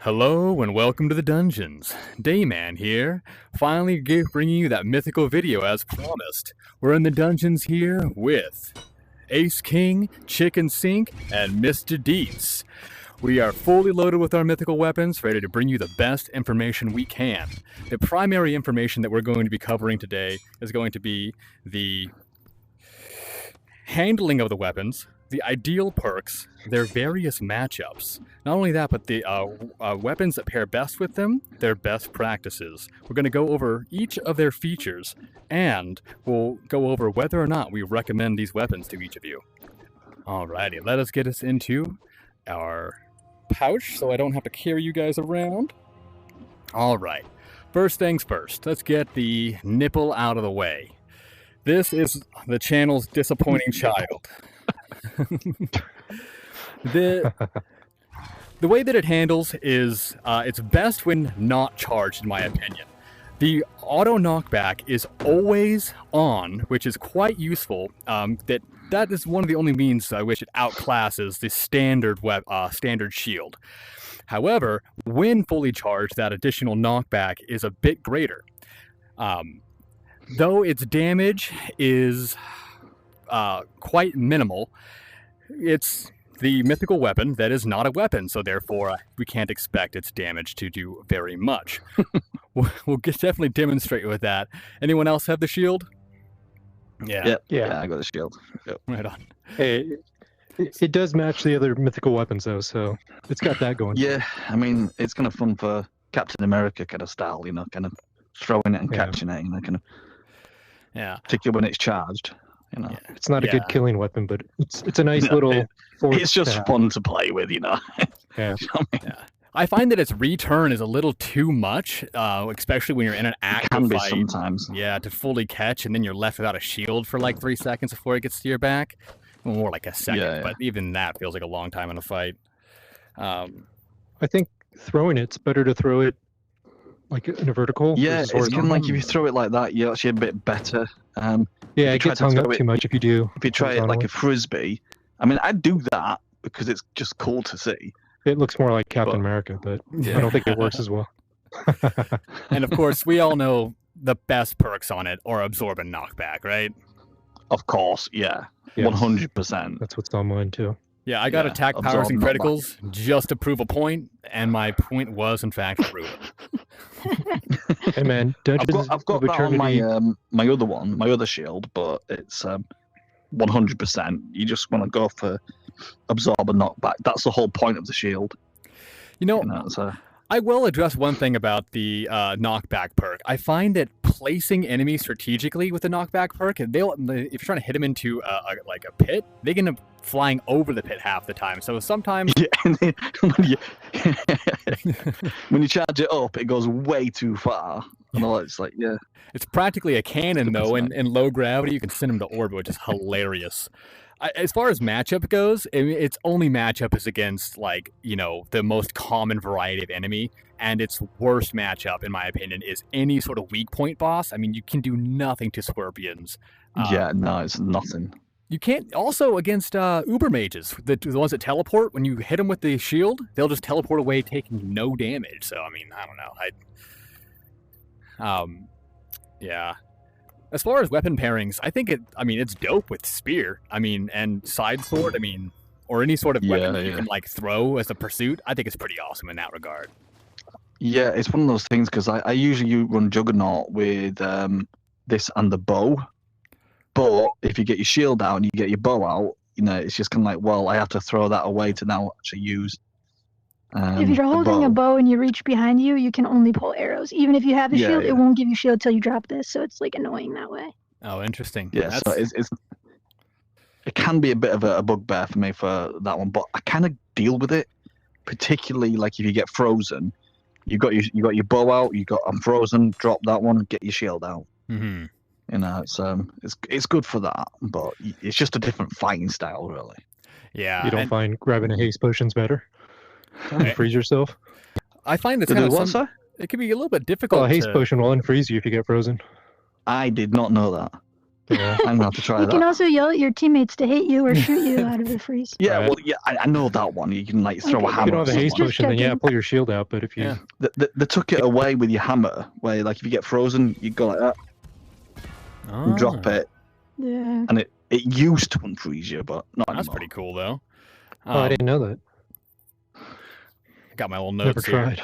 Hello and welcome to the dungeons. Dayman here, finally bringing you that mythical video as promised. We're in the dungeons here with Ace King, Chicken Sink, and Mr. Deets. We are fully loaded with our mythical weapons, ready to bring you the best information we can. The primary information that we're going to be covering today is going to be the handling of the weapons, the ideal perks, their various matchups. Not only that, but the weapons that pair best with them, their best practices. We're going to go over each of their features, and we'll go over whether or not we recommend these weapons to each of you. Alrighty, let us get us into our pouch so I don't have to carry you guys around. Alright, first things first, let's get the nipple out of the way. This is the channel's disappointing child. The way that it handles is it's best when not charged, in my opinion. The auto knockback is always on, which is quite useful. That is one of the only means I wish it outclasses the standard shield. However, when fully charged, that additional knockback is a bit greater. Though its damage is quite minimal, it's the mythical weapon that is not a weapon, so therefore we can't expect its damage to do very much. We'll definitely demonstrate with that. Anyone else have the shield? Yeah, I got the shield. Yep. Right on. Hey, it does match the other mythical weapons though, so it's got that going. Yeah, I mean, it's kind of fun for Captain America kind of style, you know, kind of throwing it and catching it, you know, kind of. Yeah. Particularly when it's charged, you know. Yeah. It's not a good killing weapon, but it's a nice little. It's just fun to play with, you know. Yeah. You know what I mean? Yeah. I find that its return is a little too much, especially when you're in an active Can be fight. sometimes. Yeah, to fully catch, and then you're left without a shield for like 3 seconds before it gets to your back. Well, more like a second, but even that feels like a long time in a fight. I think throwing it's better to throw it like in a vertical. Yeah, it's kind of like if you throw it like that, you're actually a bit better. Yeah, it gets hung up too much if you do. If you try it like a frisbee, I mean, I'd do that because it's just cool to see. It looks more like Captain America, but I don't think it works as well. And of course, we all know the best perks on it are absorb and knockback, right? Of course, yeah. Yes. 100%. That's what's on mine too. Yeah, I got attack powers and criticals just to prove a point, and my point was in fact proven. Hey man, I've got that on my other one, my other shield, but it's 100%. You just want to go for absorb and knockback. That's the whole point of the shield. You know, I will address one thing about the knockback perk. I find that placing enemies strategically with the knockback perk, if you're trying to hit them into like a pit, they end up flying over the pit half the time. So sometimes when you charge it up, it goes way too far. And it's like, it's practically a cannon though, and in low gravity you can send them to orbit, which is hilarious. As far as matchup goes, its only matchup is against, like, you know, the most common variety of enemy, and its worst matchup, in my opinion, is any sort of weak point boss. I mean, you can do nothing to scorpions. It's nothing. You can't, also against uber mages, the ones that teleport, when you hit them with the shield, they'll just teleport away taking no damage. So, I mean, I don't know. Yeah. As far as weapon pairings, I think it's dope with spear. I mean, and side sword. I mean, or any sort of weapon that you can like throw as a pursuit. I think it's pretty awesome in that regard. Yeah, it's one of those things because I usually run Juggernaut with this and the bow. But if you get your shield out and you get your bow out, you know, it's just kind of like, well, I have to throw that away to now actually use. If you're holding a bow and you reach behind you, you can only pull arrows. Even if you have a shield, it won't give you shield till you drop this, so it's like annoying that way. Oh, interesting. Yeah, so it can be a bit of a bugbear for me for that one, but I kind of deal with it. Particularly like if you get frozen, you got your bow out, I'm frozen, drop that one, get your shield out. Mm-hmm. You know, it's good for that, but it's just a different fighting style, really. Yeah. You don't find grabbing a haste potion's better? Unfreeze yourself. I find it can be a little bit difficult. Well, a haste potion will unfreeze you if you get frozen. I did not know that. Yeah. I'm gonna have to try You that. can also yell at your teammates to hit you or shoot you out of the freeze. Yeah, Right. well, yeah, I know that one. You can like throw a Okay. hammer. If you don't have a at haste someone. potion, then yeah, checking. pull your shield out. But if you, Yeah. They took it away with your hammer, where like if you get frozen, you go like that, and drop it, Yeah. and it used to unfreeze you, but not That's anymore. pretty cool, though. I didn't know that. Got my little Never notes here. tried.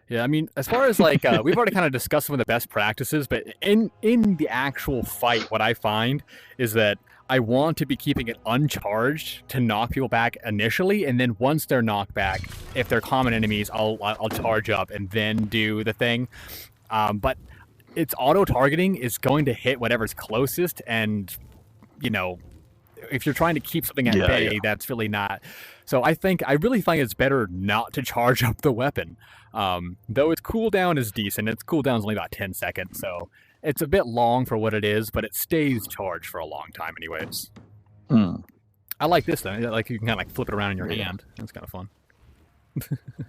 Yeah, I mean, as far as like we've already kind of discussed some of the best practices, but in the actual fight, what I find is that I want to be keeping it uncharged to knock people back initially, and then once they're knocked back, if they're common enemies, I'll charge up and then do the thing. But its auto targeting is going to hit whatever's closest, and you know, if you're trying to keep something at bay, that's really not. So I really think it's better not to charge up the weapon. Though its cooldown is decent. Its cooldown is only about 10 seconds, so it's a bit long for what it is, but it stays charged for a long time anyways. I like this though. Like you can kind of like flip it around in your hand. That's kind of fun.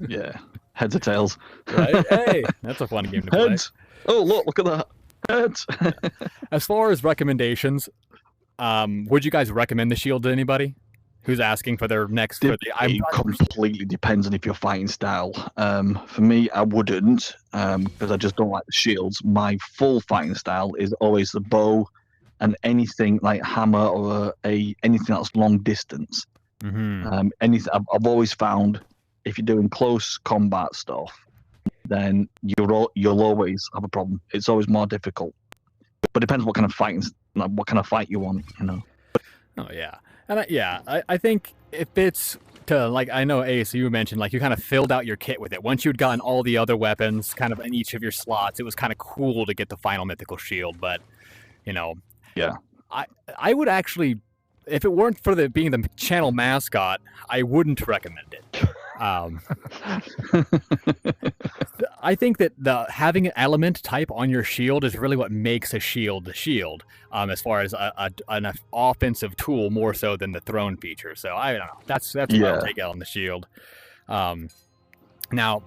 Yeah, heads or tails. Right? Hey, that's a fun game to play. Heads. Oh look at that. Heads. As far as recommendations, would you guys recommend the shield to anybody who's asking for their next? It completely depends on if you're fighting style. For me, I wouldn't, because I just don't like the shields. My full fighting style is always the bow, and anything like hammer or anything that's long distance. Anything I've always found, if you're doing close combat stuff, then you'll always have a problem. It's always more difficult. But it depends what kind of fight you want, you know. Oh yeah. And I think if it's to, like, I know Ace, you mentioned, like, you kind of filled out your kit with it. Once you'd gotten all the other weapons kind of in each of your slots, it was kind of cool to get the final mythical shield. But, you know, yeah, I would actually, if it weren't for being the channel mascot, I wouldn't recommend it. I think that having an element type on your shield is really what makes a shield the shield, as far as an offensive tool more so than the throne feature. So I don't know. That's what I'll take out on the shield. Now,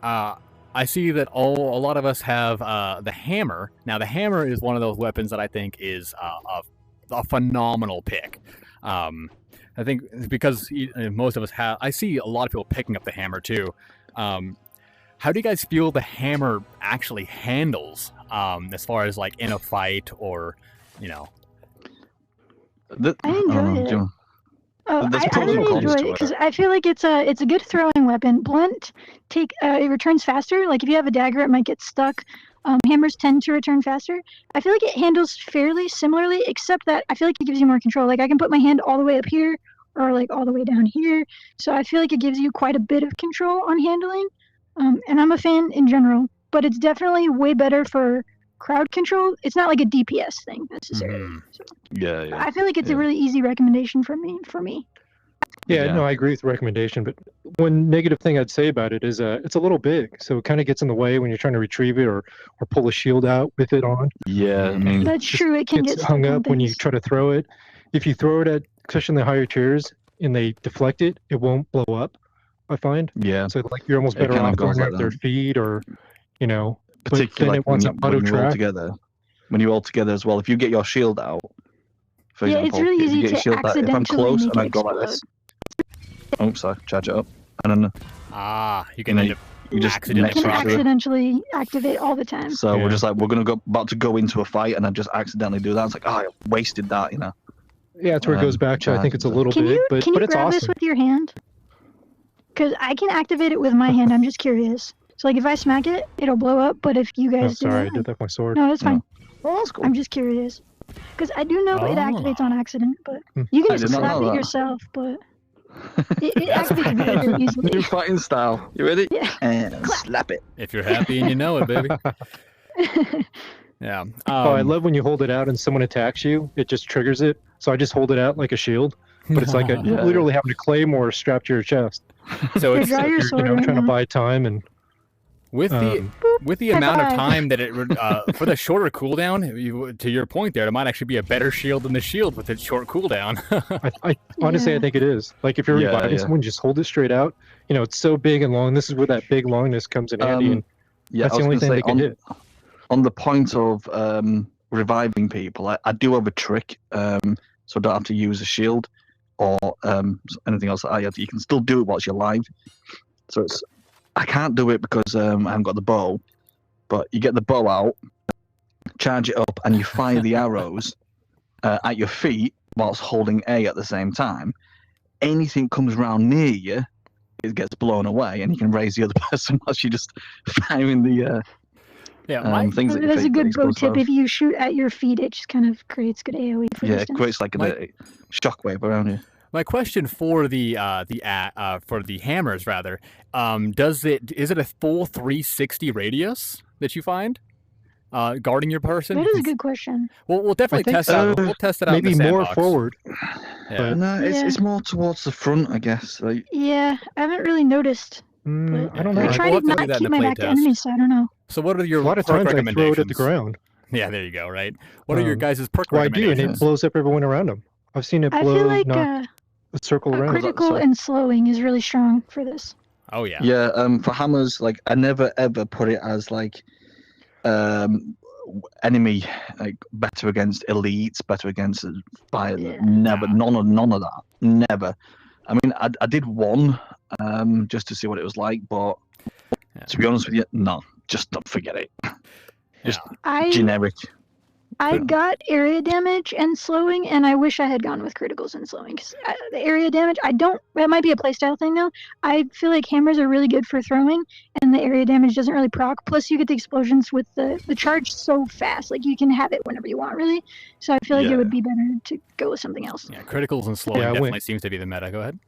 I see that a lot of us have the hammer. Now, the hammer is one of those weapons that I think is a phenomenal pick. I think because most of us have, I see a lot of people picking up the hammer too. How do you guys feel the hammer actually handles, as far as like in a fight or, you know? I enjoy it. I really enjoy it because I feel like it's a good throwing weapon. Blunt it returns faster. Like if you have a dagger, it might get stuck. Hammers tend to return faster. I feel like it handles fairly similarly, except that I feel like it gives you more control. Like I can put my hand all the way up here or like all the way down here. So I feel like it gives you quite a bit of control on handling. And I'm a fan in general, but it's definitely way better for crowd control. It's not like a DPS thing necessarily. So, yeah. I feel like it's a really easy recommendation for me. Yeah, no, I agree with the recommendation, but one negative thing I'd say about it is it's a little big, so it kind of gets in the way when you're trying to retrieve it or pull a shield out with it on. Yeah, I mean, that's true. It can get hung up when you try to throw it. If you throw it at, especially in the higher tiers, and they deflect it, it won't blow up, I find. Yeah. So like you're almost better off throwing it at their feet or, you know, particularly like when you're all together. When you're all together as well, if you get your shield out, for example, it's really easy to accidentally if I'm close and I go explode. like this. Oh, sorry, charge it up. I don't know. You can end up accidentally activate all the time. So we're just like, about to go into a fight, and I just accidentally do that. It's like, I wasted that, you know. Yeah, that's where it goes back to. I think it's a little big, but it's awesome. Can you grab this with your hand? Because I can activate it with my hand. I'm just curious. So like, if I smack it, it'll blow up. But if you guys do I did that with my sword. No, that's fine. Oh, that's cool. I'm just curious. Because I do know it activates on accident, but you can just slap it yourself, but it activates very easily. New fighting style. You ready? Yeah. And slap it. If you're happy and you know it, baby. Yeah. I love when you hold it out and someone attacks you. It just triggers it. So I just hold it out like a shield, but it's like literally having a claymore strapped to your chest. So it's you're trying to buy time and. With the amount of time that it for the shorter cooldown, to your point there, it might actually be a better shield than the shield with its short cooldown. I honestly, I think it is. Like if you're reviving someone, just hold it straight out. You know, it's so big and long. This is where that big longness comes in handy, and that's the only thing they can hit. On the point of reviving people, I do have a trick, so I don't have to use a shield or anything else. You can still do it whilst you're alive. So I can't do it because I haven't got the bow, but you get the bow out, charge it up, and you fire the arrows at your feet whilst holding A at the same time. Anything comes around near you, it gets blown away, and you can raise the other person whilst you're just firing the things at your That's feet. a good bow tip. If you shoot at your feet, it just kind of creates good AoE for distance. It creates like a shockwave around you. My question for the hammers rather, is it a full 360 radius that you find guarding your person? That is a good question. We'll definitely test it out. We'll test it out. Maybe in the more Sandbox. forward. Yeah. No, it's more towards the front, I guess. Yeah, I haven't really noticed. I don't know. I try to not keep my back to enemies, so I don't know. So what are your a lot of perk times I recommendations? throw it at the ground. Yeah, there you go. Right. What are your guys' perk Well, I do, recommendations? and it blows up everyone around them. I've seen it I blow feel like a circle around. critical and slowing is really strong for this. Oh yeah. Yeah. For hammers, like I never ever put it as like enemy better against elites, better against fire. Yeah. Never, none of that. Never. I mean, I did one just to see what it was like, but to be honest with you, no, just don't forget it. Just generic. I got area damage and slowing, and I wish I had gone with criticals and slowing. Cause the area damage, it might be a playstyle thing though. I feel like hammers are really good for throwing, and the area damage doesn't really proc. Plus, you get the explosions with the charge so fast. Like, you can have it whenever you want, really. So I feel like it would be better to go with something else. Yeah, criticals and slowing definitely seems to be the meta. Go ahead.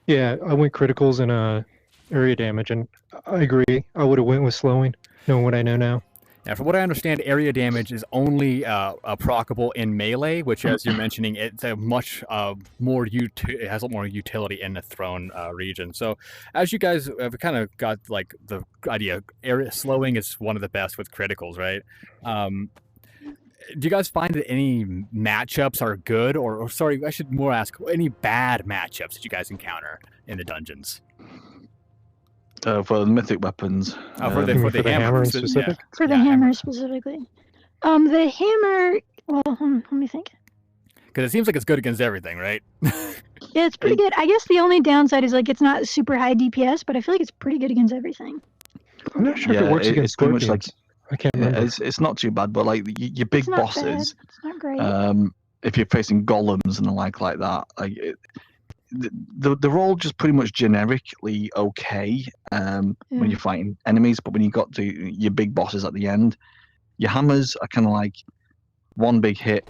Yeah, I went criticals and area damage, and I agree. I would have went with slowing, knowing what I know now. Yeah, from what I understand, area damage is only proccable in melee, which, as you're mentioning, it's a much more it has a lot more utility in the thrown region. So, as you guys have kind of got like the idea, area slowing is one of the best with criticals, right? Do you guys find that any matchups are good, or sorry, I should more ask, any bad matchups that you guys encounter in the dungeons? For the mythic weapons. For the hammer in specific? Yeah. For the hammer specifically. The hammer, well, let me think. Because it seems like it's good against everything, right? Yeah, it's pretty good. I guess the only downside is like it's not super high DPS, but I feel like it's pretty good against everything. I'm not sure if it works against scorpions. Like, I can't remember. It's not too bad, but like your big bosses, it's not great. If you're facing golems and the like that, like they're all just pretty much generically okay when you're fighting enemies, but when you got to your big bosses at the end, your hammers are kind of like one big hit,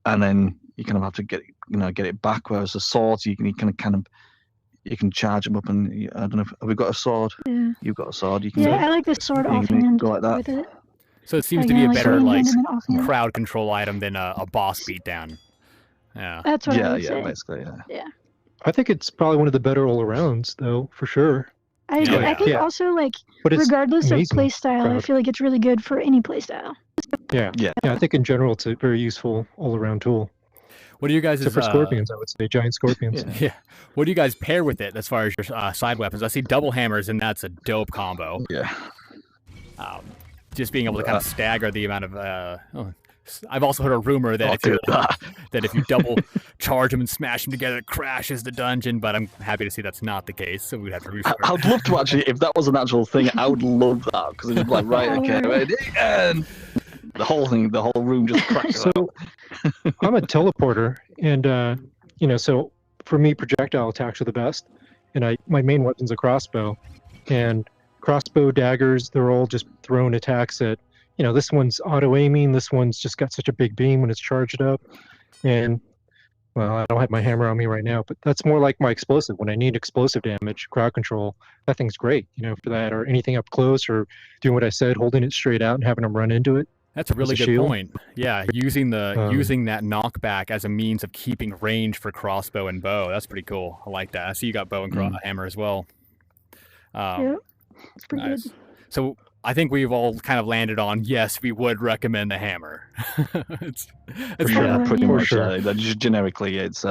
and then you kind of have to get it back. Whereas the swords, you can charge them up, and I don't know. Have we got a sword? Yeah. You've got a sword. You can. Yeah, I like the sword offhand go like that. with it. So it seems to be a better crowd control item than a boss beatdown. Yeah. That's what I would say. Basically, yeah. I think it's probably one of the better all-arounds, though, for sure. I think also, like, regardless of playstyle, I feel like it's really good for any playstyle. Yeah, I think in general it's a very useful all-around tool. What do you guys? Except for scorpions, I would say, giant scorpions. Yeah. What do you guys pair with it as far as your side weapons? I see double hammers, and that's a dope combo. Yeah. Just being able to kind of stagger the amount of. I've also heard a rumor that if you double charge them and smash them together, it crashes the dungeon. But I'm happy to see that's not the case. So we'd have to restart. I'd love to actually, if that was an actual thing, I would love that because it's like ready, and the whole room just cracks. So I'm a teleporter, and so for me, projectile attacks are the best, and my main weapon's a crossbow, and crossbow daggers, they're all just thrown attacks at. This one's auto-aiming, this one's just got such a big beam when it's charged up, and, well, I don't have my hammer on me right now, but that's more like my explosive. When I need explosive damage, crowd control, that thing's great, for that, or anything up close, or doing what I said, holding it straight out and having them run into it. That's a really good point. Yeah, using that knockback as a means of keeping range for crossbow and bow. That's pretty cool. I like that. I see you got bow and hammer as well. Yeah, it's pretty good. So I think we've all kind of landed on, yes, we would recommend the hammer. It's pretty much. Just generically, it's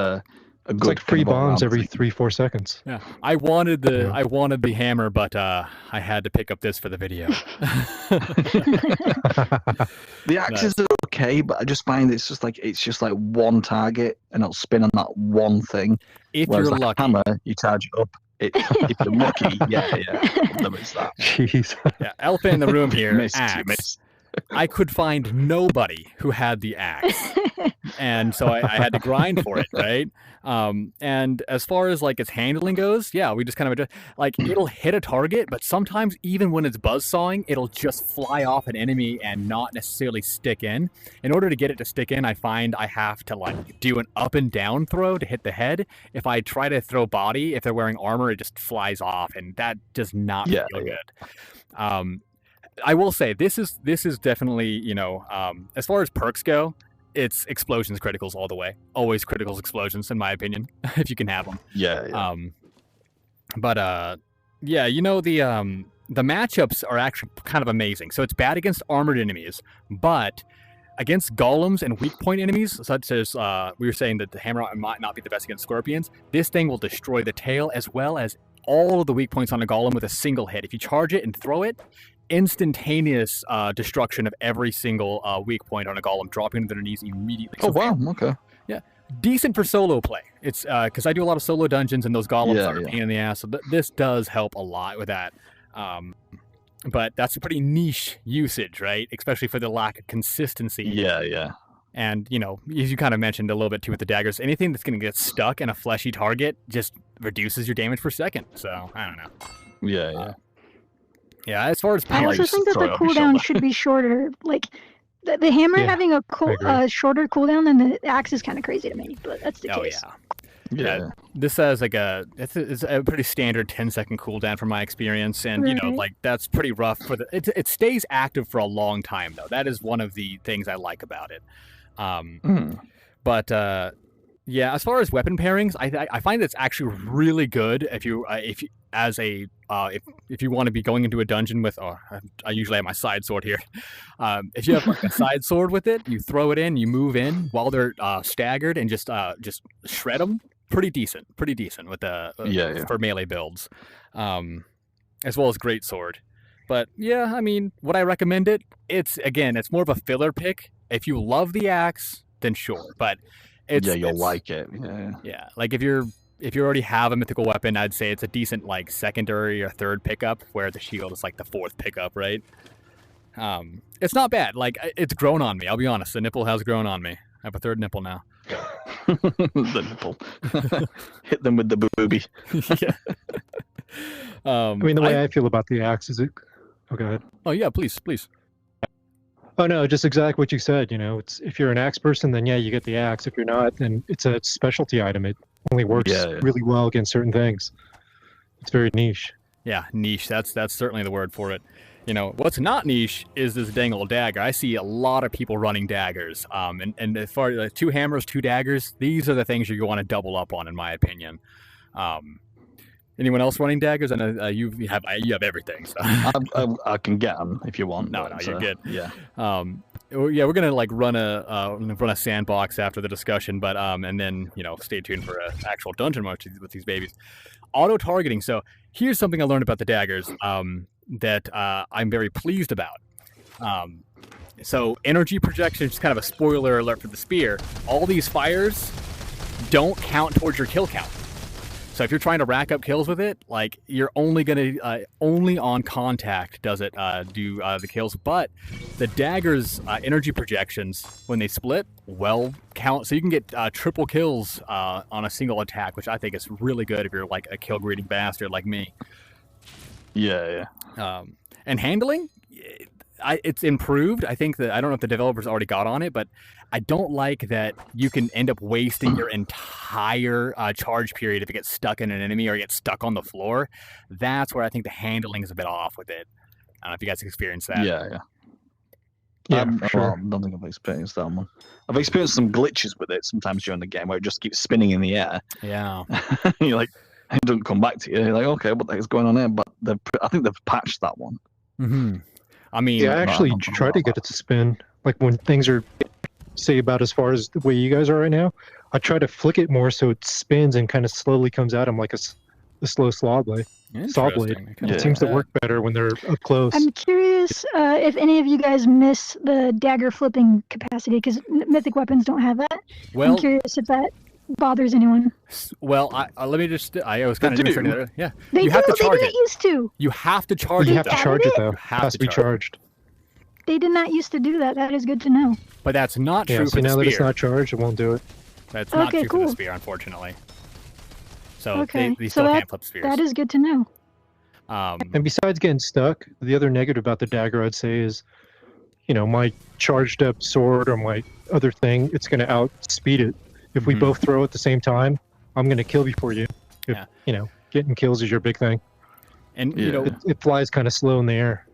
a good It's like free kind of bombs all-round every thing. 3-4 seconds. Yeah, I wanted the hammer, but I had to pick up this for the video. The axes are okay, but I just find it's just like one target and it'll spin on that one thing. If Whereas you're the lucky. hammer, you charge it up. If you're lucky, yeah, there is that. Jeez. Yeah, elephant in the room here. Missed, you Axe. missed. I could find nobody who had the axe, and so I had to grind for it, right? And as far as like its handling goes, yeah, we just kind of adjust. Like it'll hit a target, but sometimes even when it's buzzsawing, it'll just fly off an enemy and not necessarily stick in. In order to get it to stick in, I find I have to like do an up and down throw to hit the head. If I try to throw body, if they're wearing armor, it just flies off, and that does not feel good. I will say this is definitely, as far as perks go, it's explosions, criticals all the way. Always criticals, explosions, in my opinion, if you can have them. Yeah. The matchups are actually kind of amazing. So it's bad against armored enemies, but against golems and weak point enemies, such as we were saying that the hammer might not be the best against scorpions, this thing will destroy the tail as well as all of the weak points on a golem with a single hit. If you charge it and throw it, instantaneous destruction of every single weak point on a golem, dropping to their knees immediately. Oh, wow, okay. Yeah, decent for solo play. It's because I do a lot of solo dungeons, and those golems are a pain in the ass, so this does help a lot with that. But that's a pretty niche usage, right? Especially for the lack of consistency. Yeah. And, as you kind of mentioned a little bit too with the daggers, anything that's going to get stuck in a fleshy target just reduces your damage per second. So, I don't know. Yeah. Yeah, as far as I also think that the cooldown should be shorter. Like the hammer having a shorter cooldown than the axe is kind of crazy to me, but that's the case. Yeah. This has like it's a pretty standard 10-second cooldown from my experience, and that's pretty rough for it stays active for a long time though. That is one of the things I like about it. But as far as weapon pairings, I find it's actually really good if you want to be going into a dungeon with, I usually have my side sword here. If you have like a side sword with it, you throw it in, you move in while they're staggered, and just shred them. Pretty decent with the for melee builds, as well as great sword. But yeah, I mean, would I recommend it? It's more of a filler pick. If you love the axe, then sure. But you'll like it. Yeah, like if you already have a mythical weapon, I'd say it's a decent like secondary or third pickup, where the shield is like the fourth pickup, right? It's not bad. Like it's grown on me. I'll be honest. The nipple has grown on me. I have a third nipple now. The nipple. Hit them with the booby. Yeah. I mean, the way I feel about the axe is it. Oh, go ahead. Oh yeah, please. Oh no, just exactly what you said. It's if you're an axe person, then yeah, you get the axe. If you're not, then it's a specialty item. It only works really well against certain things. It's very niche. Yeah, niche. That's certainly the word for it. What's not niche is this dang old dagger. I see a lot of people running daggers. And as far as 2 hammers, 2 daggers, these are the things you want to double up on, in my opinion. Anyone else running daggers? I know you have everything. So. I can get them if you want. No, you're good. Yeah. We're gonna like run a sandbox after the discussion, but and then stay tuned for an actual dungeon match with these babies. Auto targeting. So here's something I learned about the daggers. That I'm very pleased about. So energy projection is kind of a spoiler alert for the spear. All these fires don't count towards your kill count. So if you're trying to rack up kills with it, like you're only only on contact does it do the kills. But the dagger's energy projections, when they split, count. So you can get triple kills on a single attack, which I think is really good if you're like a kill greeting bastard like me. Yeah. And handling, it's improved. I think that I don't know if the developers already got on it, but I don't like that you can end up wasting your entire charge period if it gets stuck in an enemy or gets stuck on the floor. That's where I think the handling is a bit off with it. I don't know if you guys experienced that. Yeah, sure. I don't think I've experienced that one. I've experienced some glitches with it sometimes during the game where it just keeps spinning in the air. Yeah. You're like, it doesn't come back to you. You're like, okay, what the heck's going on here? But I think they've patched that one. Mm-hmm. I mean, I actually try to get it to spin. Like when things are, say, about as far as the way you guys are right now, I try to flick it more so it spins and kind of slowly comes at them like a slow saw blade. It seems to work better when they're up close. I'm curious if any of you guys miss the dagger flipping capacity, because mythic weapons don't have that. Well, I'm curious if that bothers anyone. Well, let me just. I was kind of doing something. Yeah, you have to charge it. They didn't used to. You have to charge it. You have to charge it though. It has to be charged. They did not used to do that. That is good to know. But that's not true for the spear. Now that it's not charged, it won't do it. That's not true for the spear, unfortunately. So they still can't flip spears. That is good to know. And besides getting stuck, the other negative about the dagger, I'd say, is, my charged up sword or my other thing, it's going to outspeed it. If we both throw at the same time, I'm going to kill before you. If, getting kills is your big thing. And, it flies kind of slow in the air.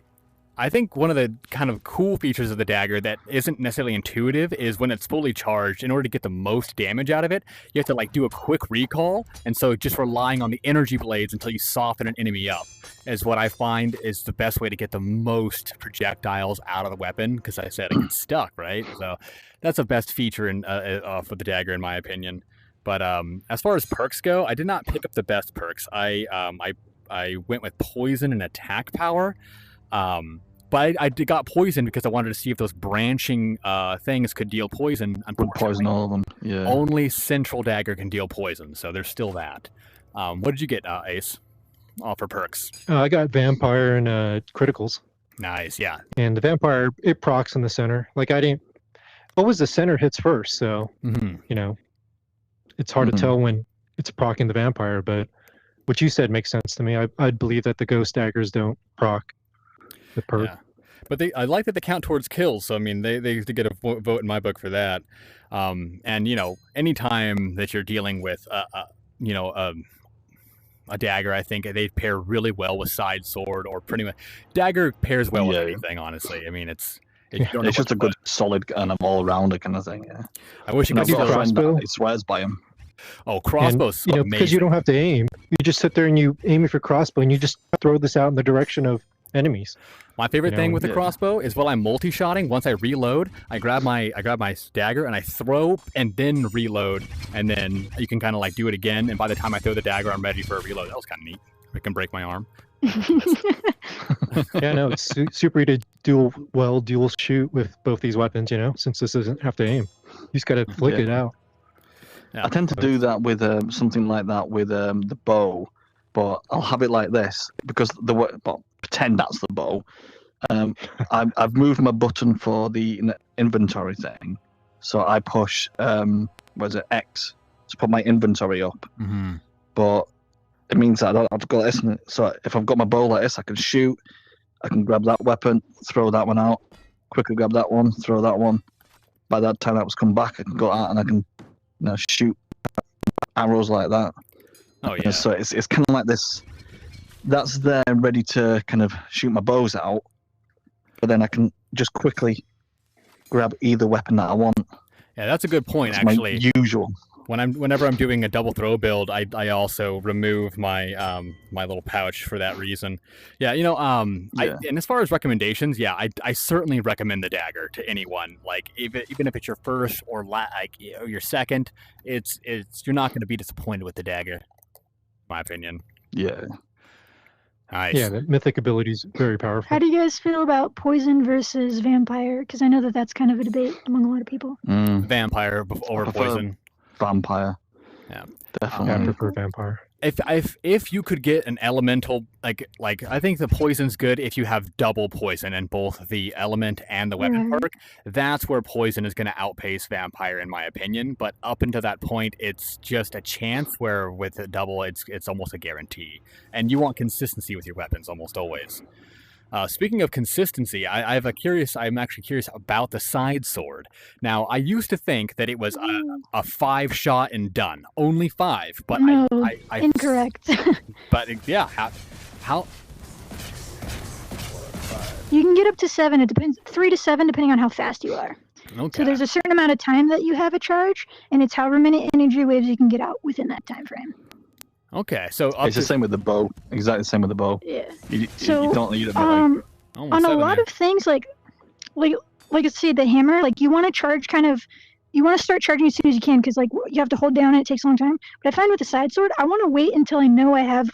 I think one of the kind of cool features of the dagger that isn't necessarily intuitive is when it's fully charged, in order to get the most damage out of it, you have to do a quick recall. And so just relying on the energy blades until you soften an enemy up is what I find is the best way to get the most projectiles out of the weapon. Because I said it gets stuck, right? So that's the best feature for the dagger, in my opinion. But as far as perks go, I did not pick up the best perks. I went with poison and attack power. But I got poisoned because I wanted to see if those branching things could deal poison. Unfortunately, poison all of them. Yeah. Only central dagger can deal poison, so there's still that. What did you get, Ace? For perks. I got vampire and criticals. Nice, yeah. And the vampire, it procs in the center. Always the center hits first, so it's hard to tell when it's procking the vampire. But what you said makes sense to me. I'd believe that the ghost daggers don't proc the perk. Yeah. But I like that they count towards kills, so I mean they get a vote in my book for that. And anytime that you're dealing with a dagger, I think they pair really well with side sword, or pretty much dagger pairs well with anything. Honestly, I mean it's just a good solid kind of all rounder kind of thing. Yeah. I wish you could do Crossbow. He swears by him. Oh, crossbow's amazing. Because you don't have to aim. You just sit there and you aim it for crossbow, and you just throw this out in the direction of enemies. My favorite thing with the crossbow is while I'm multi-shotting, once I reload, I grab my dagger and I throw and then reload, and then you can kind of do it again. And by the time I throw the dagger, I'm ready for a reload. That was kind of neat. It can break my arm. Yeah, no, it's super easy to dual shoot with both these weapons. Since this doesn't have to aim, you just gotta flick it out. Yeah. I tend to do that with something like that with the bow, but I'll have it like this because pretend that's the bow. I've moved my button for the inventory thing, so I push X to put my inventory up. Mm-hmm. But it means that I don't have to go like this. So if I've got my bow like this, I can shoot. I can grab that weapon, throw that one out, quickly grab that one, throw that one. By that time that was come back, I can go out and I can shoot arrows like that. Oh yeah. So it's kind of like this. That's there ready to kind of shoot my bows out, but then I can just quickly grab either weapon that I want. Yeah, that's a good point. That's actually, my usual. Whenever I'm doing a double throw build, I also remove my my little pouch for that reason. Yeah, and as far as recommendations, I certainly recommend the dagger to anyone. Even if it's your first or your second, it's you're not going to be disappointed with the dagger, in my opinion. Yeah. Nice. Yeah, the mythic ability is very powerful. How do you guys feel about poison versus vampire? Because I know that's kind of a debate among a lot of people. Vampire over poison. Vampire. Yeah, definitely. I prefer vampire. If you could get an elemental, like I think the poison's good if you have double poison in both the element and the weapon perk. That's where poison is going to outpace vampire, in my opinion. But up until that point, it's just a chance. Where with a double, it's almost a guarantee. And you want consistency with your weapons almost always. Speaking of consistency, I'm actually curious about the side sword. Now, I used to think that it was a 5-shot and done, only 5. But no, incorrect. But yeah, how? You can get up to 7. It depends, 3 to 7, depending on how fast you are. Okay. So there's a certain amount of time that you have a charge, and it's however many energy waves you can get out within that time frame. Okay, so it's the same with the bow. Exactly the same with the bow. Yeah. You don't need on a lot of things, like I say, the hammer, you want to charge kind of you want to start charging as soon as you can because like you have to hold down and it takes a long time. But I find with the side sword, I want to wait until I know I have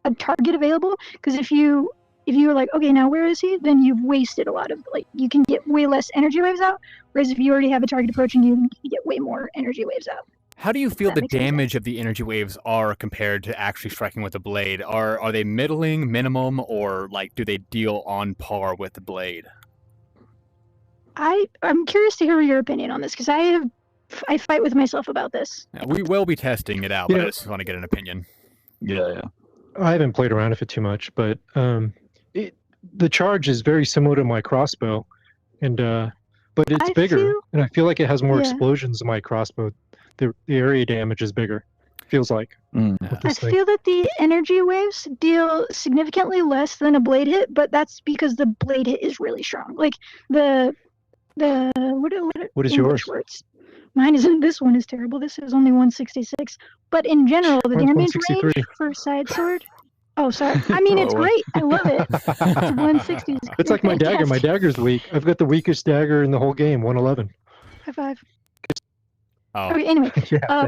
a target available because if you were like, okay, now where is he? Then you've wasted a lot of like you can get way less energy waves out. Whereas if you already have a target approaching you, you get way more energy waves out. How do you feel the damage of the energy waves are compared to actually striking with a blade? Are they middling, minimum, or like do they deal on par with the blade? I'm curious to hear your opinion on this because I fight with myself about this. Yeah, we will be testing it out, but I just want to get an opinion. Yeah. I haven't played around with it too much, but the charge is very similar to my crossbow, and but it's bigger, and I feel like it has more explosions than my crossbow. The area damage is bigger. Feels like. I feel that the energy waves deal significantly less than a blade hit, but that's because the blade hit is really strong. Like what is yours? Words? Mine isn't. This one is terrible. This is only 166. But in general, the damage range for side sword. Oh, sorry. I mean, it's great. I love it. 160. It's like my dagger. My dagger's weak. I've got the weakest dagger in the whole game. 111. High five. Oh. Okay, anyway,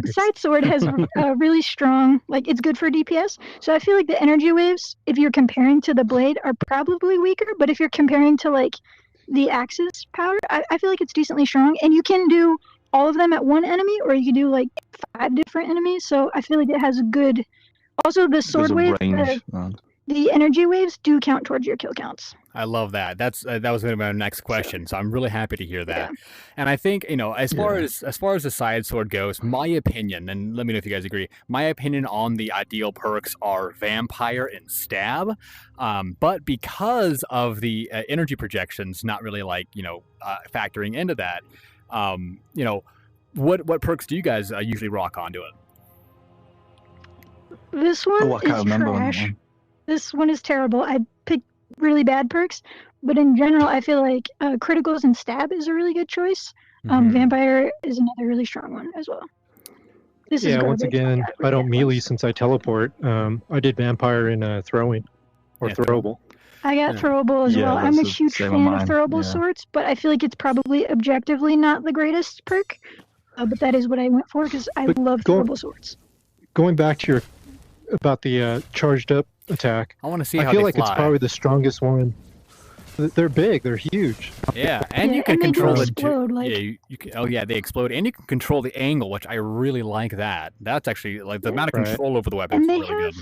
side sword has really strong, like it's good for DPS. So I feel like the energy waves, if you're comparing to the blade, are probably weaker. But if you're comparing to like the axe's power, I feel like it's decently strong. And you can do all of them at one enemy, or you can do like 5 different enemies. So I feel like it has a good. Also, the sword wave, the energy waves do count towards your kill counts. I love that. That was going to be my next question. So I'm really happy to hear that. Yeah. And I think as far as the side sword goes, my opinion, and let me know if you guys agree. My opinion on the ideal perks are vampire and stab, but because of the energy projections, not really like factoring into that. What perks do you guys usually rock onto it? This one is trash. This one is terrible. I picked really bad perks, but in general, I feel like criticals and stab is a really good choice. Vampire is another really strong one as well. This is once again, I don't melee since I teleport. I did vampire in throwing or throwable. I got throwable as well. I'm a huge fan of throwable swords, but I feel like it's probably objectively not the greatest perk. But that is what I went for because I love throwable swords. Going back to about the charged up attack, I want to see how they feel like fly. It's probably the strongest one. They're big. They're huge. Yeah, and you can control the explode, you can, they explode, and you can control the angle, which I really like. That's actually like the amount of control over the weapon is really good.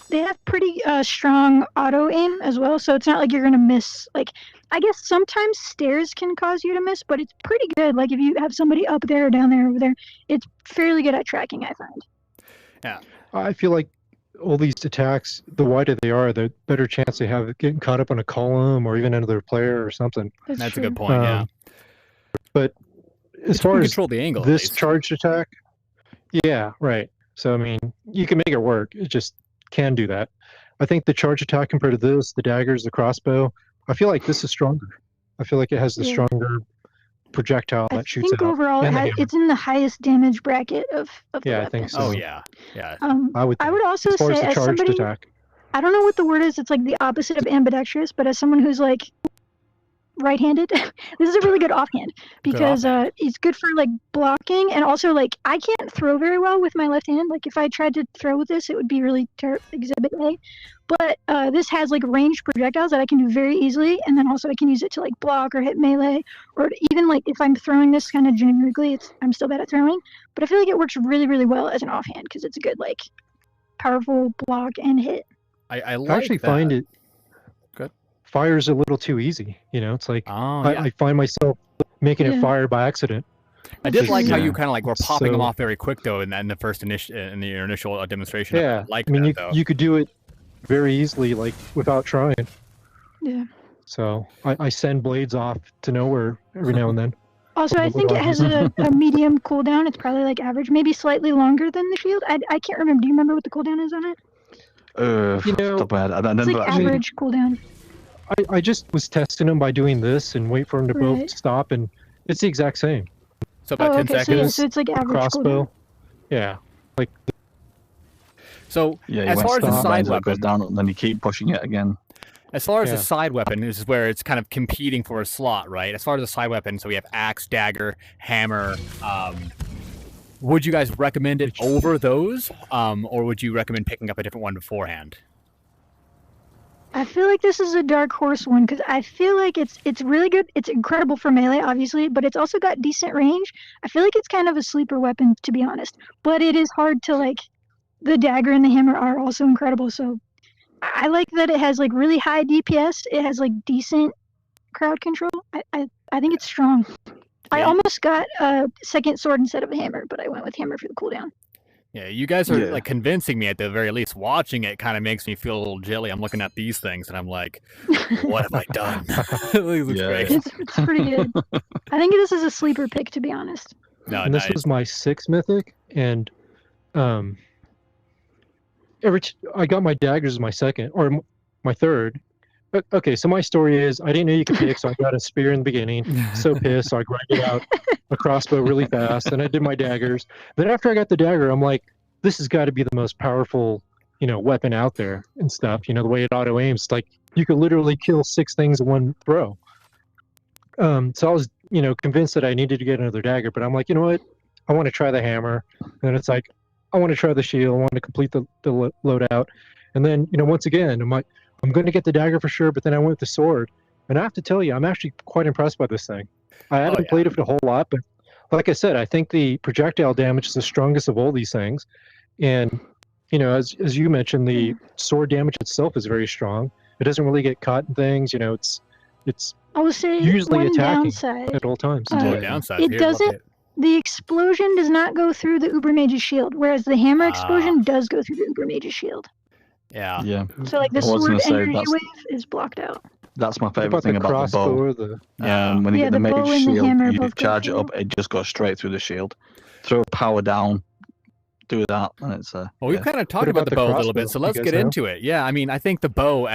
They have pretty strong auto aim as well, so it's not like you're gonna miss. Like I guess sometimes stairs can cause you to miss, but it's pretty good. Like if you have somebody up there, or down there, over there, it's fairly good at tracking. I find. Yeah, I feel like all these attacks, the wider they are, the better chance they have of getting caught up on a column or even another player or something. That's a good point. Yeah, but as far as control the angle, this charged attack, yeah, right. So I mean, you can make it work. It just can do that. I think the charge attack compared to this, the daggers, the crossbow, I feel like this is stronger. I feel like it has the stronger projectile that shoots out. I think overall it's in the highest damage bracket of the weapon. I think so. Oh yeah. I would also say as somebody, attack. I don't know what the word is. It's like the opposite of ambidextrous, but as someone who's like right-handed, this is a really good offhand because it's good for like blocking, and also like I can't throw very well with my left hand. Like if I tried to throw with this, it would be really exhibit A. But this has like ranged projectiles that I can do very easily, and then also I can use it to like block or hit melee, or even like if I'm throwing this kind of generically, I'm still bad at throwing, but I feel like it works really, really well as an offhand because it's a good like powerful block and hit. I actually find it fires a little too easy. It's like I find myself making it fire by accident. I did like how you kind of like were popping them off very quick though in the first in your initial demonstration. Yeah, you could do it very easily, like without trying. Yeah. So I send blades off to nowhere every now and then. Also, I think it has a medium cooldown. It's probably like average, maybe slightly longer than the shield. I can't remember. Do you remember what the cooldown is on it? It's like average cooldown. I just was testing them by doing this and wait for them to both stop, and it's the exact same. So about 10 seconds. So it's like average crossbow. cooldown. Yeah. Like. So as far as the side weapon goes down, and then you keep pushing it again. As far as the side weapon, this is where it's kind of competing for a slot, right? As far as the side weapon, so we have axe, dagger, hammer. Would you guys recommend it over those, or would you recommend picking up a different one beforehand? I feel like this is a dark horse one because I feel like it's really good. It's incredible for melee, obviously, but it's also got decent range. I feel like it's kind of a sleeper weapon, to be honest. But it is hard to like. The dagger and the hammer are also incredible. So I like that it has like really high DPS. It has like decent crowd control. I think it's strong. I almost got a second sword instead of a hammer, but I went with hammer for the cooldown. Yeah, you guys are like convincing me at the very least. Watching it kind of makes me feel a little jelly. I'm looking at these things and I'm like, what have I done? It looks great. It's pretty good. I think this is a sleeper pick, to be honest. No, and this was my 6th mythic, and I got my daggers as my 2nd or my 3rd. But okay, so my story is I didn't know you could pick, so I got a spear in the beginning. So pissed, so I grinded out a crossbow really fast, and I did my daggers. Then after I got the dagger, I'm like, this has got to be the most powerful, weapon out there and stuff. The way it auto aims, like you could literally kill 6 things in one throw. So I was, convinced that I needed to get another dagger, but I'm like, you know what? I want to try the hammer. And it's like, I want to try the shield. I want to complete the loadout. And then, once again, I'm like, I'm going to get the dagger for sure, but then I went with the sword. And I have to tell you, I'm actually quite impressed by this thing. I haven't played it a whole lot, but like I said, I think the projectile damage is the strongest of all these things. And, as you mentioned, the sword damage itself is very strong. It doesn't really get caught in things. It's I would say usually attacking downside, at all times. Downside. It doesn't. The explosion does not go through the Uber Mage's shield, whereas the hammer explosion does go through the Uber Mage's shield. Yeah. Yeah. So like the sword energy wave is blocked out. That's my favorite thing about the bow. When you get the mage shield, you charge it up, it just goes straight through the shield. Throw power down, do that, and it's well, we've kind of talked about the bow a little bit, so let's get into it. Yeah, I mean, I think the bow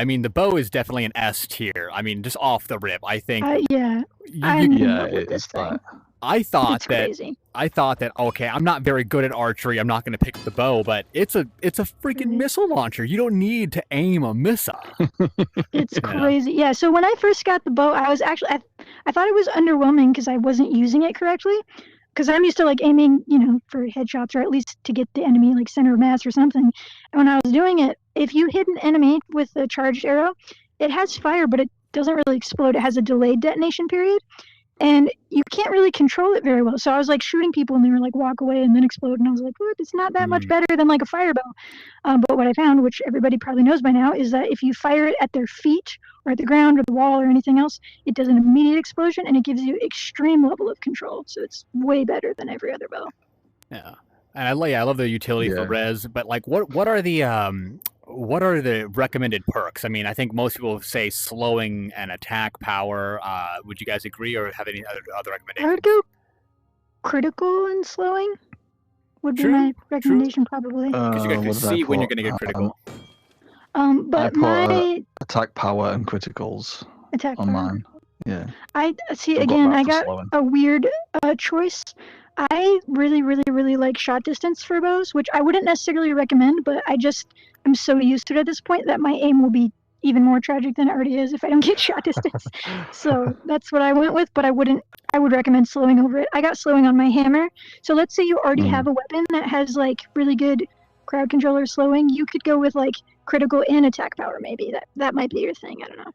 is definitely an S tier. I mean, just off the rip, I think. It's that. I thought that okay, I'm not very good at archery. I'm not going to pick the bow, but it's a freaking missile launcher. You don't need to aim a missile. It's crazy. Yeah. So when I first got the bow, I was actually I thought it was underwhelming because I wasn't using it correctly. Because I'm used to like aiming, for headshots or at least to get the enemy like center of mass or something. And when I was doing it, if you hit an enemy with a charged arrow, it has fire, but it doesn't really explode. It has a delayed detonation period. And you can't really control it very well. So I was like shooting people and they were like walk away and then explode. And I was like, what? It's not that much better than like a fire bow. But what I found, which everybody probably knows by now, is that if you fire it at their feet or at the ground or the wall or anything else, it does an immediate explosion and it gives you extreme level of control. So it's way better than every other bow. Yeah. And I love the utility for res, but like what are the recommended perks? I mean, I think most people say slowing and attack power. Would you guys agree or have any other recommendations? I would go critical and slowing would be my recommendation probably. Because you get to see when you're going to get critical. But my attack power and criticals on mine. Yeah. I see. Again, I got a weird choice. I really, really, really like shot distance for bows, which I wouldn't necessarily recommend, but I'm so used to it at this point that my aim will be even more tragic than it already is if I don't get shot distance. So that's what I went with, but I would recommend slowing over it. I got slowing on my hammer. So let's say you already have a weapon that has like really good crowd controller slowing. You could go with like critical and attack power maybe. That might be your thing. I don't know.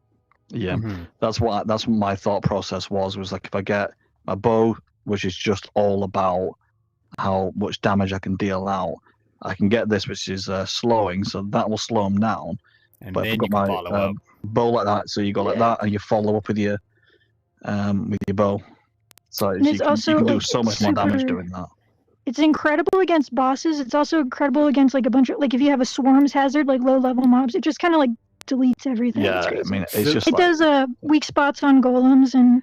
Yeah, that's what my thought process was like if I get a bow, which is just all about how much damage I can deal out, I can get this, which is slowing, so that will slow them down. And but then I've got my bow like that, so you go like that, and you follow up with your bow. So you can do so much more damage doing that. It's incredible against bosses. It's also incredible against like a bunch of like if you have a swarms hazard, like low level mobs. It just kind of like deletes everything. Yeah, I mean, it's just it does weak spots on golems and.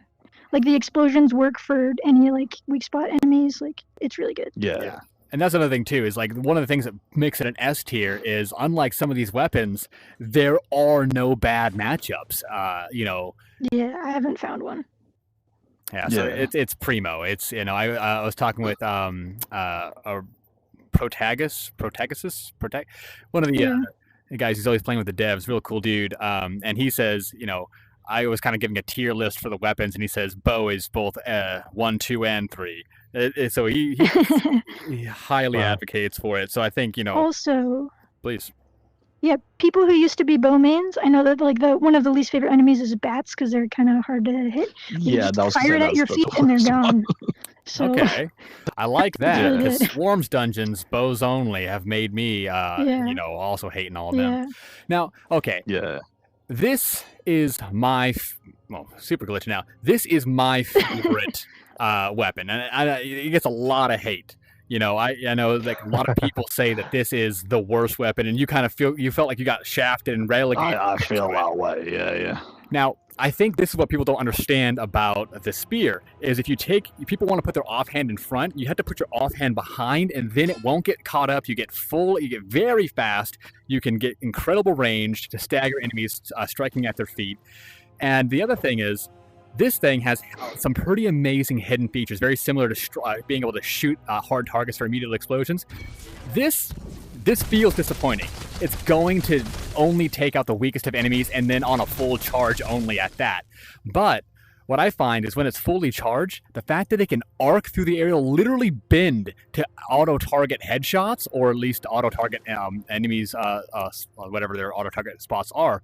Like the explosions work for any like weak spot enemies. Like it's really good. Yeah. And that's another thing too, is like one of the things that makes it an S tier is unlike some of these weapons, there are no bad matchups. Yeah, I haven't found one. Yeah, so it's primo. It's I was talking with Protagus, one of the Hey guys, he's always playing with the devs. Real cool dude. And he says, I was kind of giving a tier list for the weapons, and he says bow is both 1, 2, and 3. So he highly advocates for it. So I think Also, please. Yeah, people who used to be bow mains, I know that like one of the least favorite enemies is bats because they're kind of hard to hit. You just fire it at your feet and they're gone. So, okay, I like that because Swarms dungeons, bows only, have made me, also hating all of them. Now, okay, this is my super glitch. Now, this is my favorite weapon, and it gets a lot of hate. I know like a lot of people say that this is the worst weapon, and you kind of felt like you got shafted and relegated. I feel that way. Yeah. Now, I think this is what people don't understand about the spear is if people want to put their offhand in front, you have to put your offhand behind, and then it won't get caught up. You get very fast. You can get incredible range to stagger enemies striking at their feet. And the other thing is, this thing has some pretty amazing hidden features, very similar to being able to shoot hard targets for immediate explosions. This feels disappointing. It's going to only take out the weakest of enemies, and then on a full charge only at that. But what I find is when it's fully charged, the fact that it can arc through the area, literally bend to auto-target headshots, or at least auto-target enemies, whatever their auto-target spots are.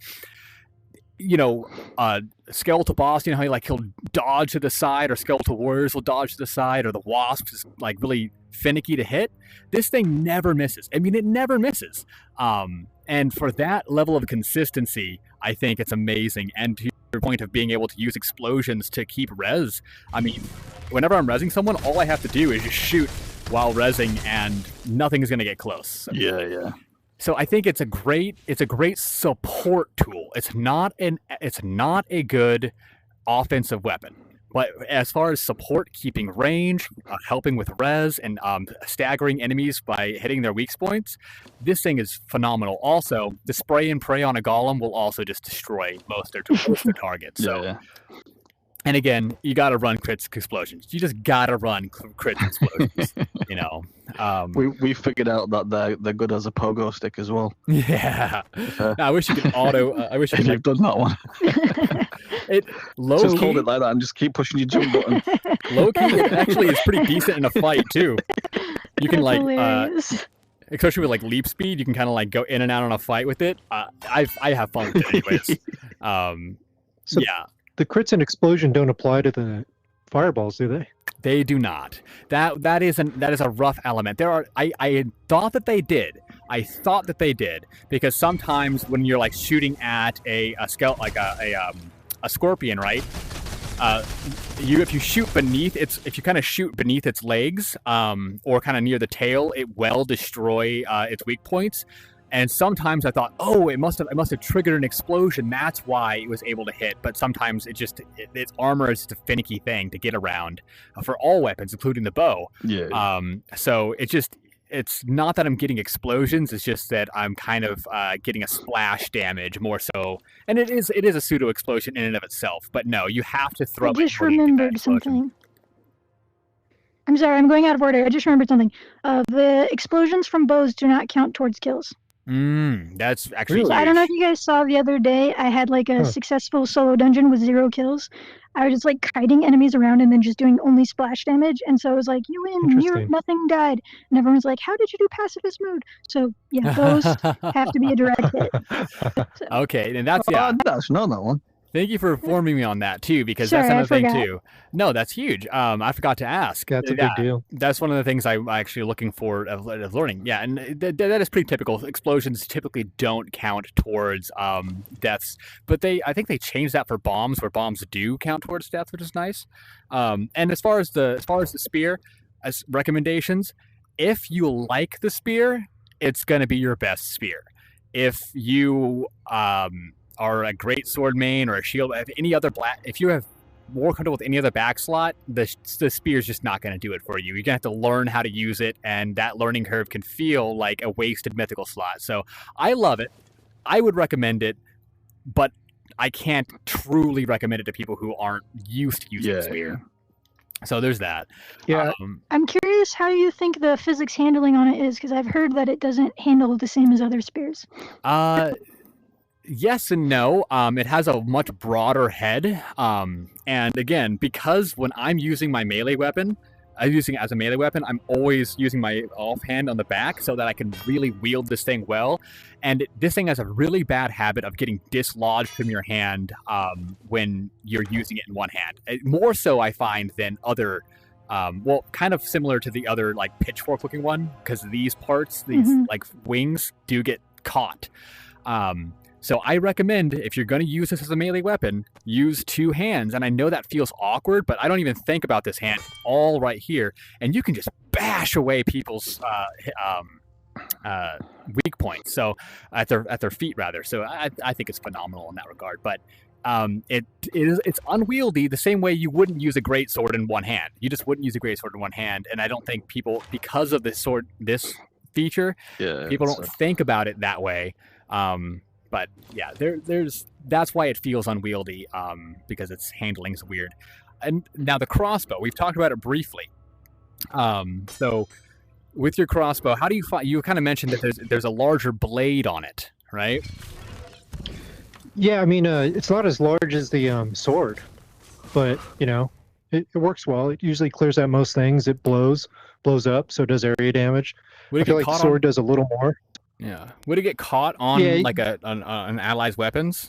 Skeletal boss, how he'll dodge to the side, or skeletal warriors will dodge to the side, or the wasp is like really finicky to hit. This thing never misses. I mean, it never misses. And for that level of consistency, I think it's amazing. And to your point of being able to use explosions to keep res, I mean, whenever I'm resing someone, all I have to do is just shoot while resing, and nothing is going to get close. Yeah. So I think it's a great support tool. It's not a good offensive weapon, but as far as support, keeping range, helping with res, and staggering enemies by hitting their weak points, this thing is phenomenal. Also, the spray and pray on a golem will also just destroy most of their targets. So. And again, you got to run crits explosions. You just got to run crits explosions. We figured out that they're good as a pogo stick as well. Yeah. I wish you could auto. I wish you could have done that one. Just hold it like that and just keep pushing your jump button. Low key, it actually is pretty decent in a fight too. You can especially with like leap speed, you can kind of go in and out on a fight with it. I have fun with it anyways. The crits and explosion don't apply to the fireballs, do they? They do not. That is a rough element. I thought that they did. Because sometimes when you're shooting at a skeleton, a scorpion, right? If you shoot beneath its legs, or kind of near the tail, it will destroy its weak points. And sometimes I thought, it must have triggered an explosion. That's why it was able to hit. But sometimes its armor is just a finicky thing to get around for all weapons, including the bow. Yeah. So it's not that I'm getting explosions. It's just that I'm kind of getting a splash damage more so. And it is a pseudo explosion in and of itself. But no, you have to throw. I just remembered something. I'm sorry, I'm going out of order. I just remembered something. The explosions from bows do not count towards kills. That's actually So I don't know if you guys saw the other day, I had a successful solo dungeon with 0 kills. I was just kiting enemies around and then just doing only splash damage. And so it was like, you win, nothing died. And everyone's like, how did you do pacifist mode? So yeah, those have to be a direct hit. So. Okay, and that's that's not that one. Thank you for informing me on that too, because that's another thing too. No, that's huge. I forgot to ask. That's a big deal. That's one of the things I'm actually looking for of learning. Yeah, and that is pretty typical. Explosions typically don't count towards deaths, but I think they changed that for bombs, where bombs do count towards death, which is nice. And as far as the spear, as recommendations, if you like the spear, it's going to be your best spear. If you are a great sword main or a shield, if you have more comfortable with any other back slot, the spear is just not going to do it for you. You're going to have to learn how to use it, and that learning curve can feel like a wasted mythical slot. So I love it. I would recommend it, but I can't truly recommend it to people who aren't used to using the spear. So there's that. Yeah. I'm curious how you think the physics handling on it is, because I've heard that it doesn't handle the same as other spears. Yes and no. It has a much broader head. And again, because when I'm using my melee weapon, I'm using it as a melee weapon, I'm always using my offhand on the back so that I can really wield this thing well. And this thing has a really bad habit of getting dislodged from your hand when you're using it in one hand. More so, I find, than other, kind of similar to the other like pitchfork-looking one, because these parts, these like wings, do get caught. So I recommend, if you're going to use this as a melee weapon, use two hands. And I know that feels awkward, but I don't even think about this hand. All right here. And you can just bash away people's weak points. So at their feet, rather. So I think it's phenomenal in that regard. But it's unwieldy the same way you wouldn't use a greatsword in one hand. You just wouldn't use a greatsword in one hand. And I don't think people, because of this feature, people don't think about it that way. But yeah, that's why it feels unwieldy, because its handling is weird. And now the crossbow, we've talked about it briefly. So with your crossbow, how do you find? You kind of mentioned that there's a larger blade on it, right? Yeah, I mean, it's not as large as the sword, but it works well. It usually clears out most things. It blows up, so it does area damage. I feel like the sword does a little more. Yeah. Would it get caught on like an ally's weapons?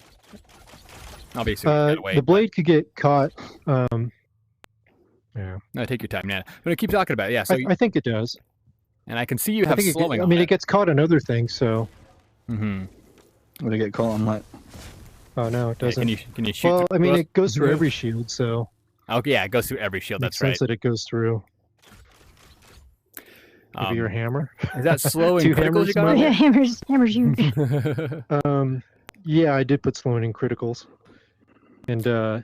Obviously, the blade could get caught. Yeah. No, take your time, yeah. I'm gonna keep talking about it. Yeah. So I think it does. And I can see you have slowing. I mean, it gets caught on other things, so. Would it get caught on like? Oh no, it doesn't. Can you shoot? Well, I mean, it goes through every shield, so. Okay, yeah, it goes through every shield. That's right. Makes sense that it goes through. Maybe your hammer. Is that slowing criticals you got? Yeah, hammer's huge. Yeah, I did put slowing in criticals, and I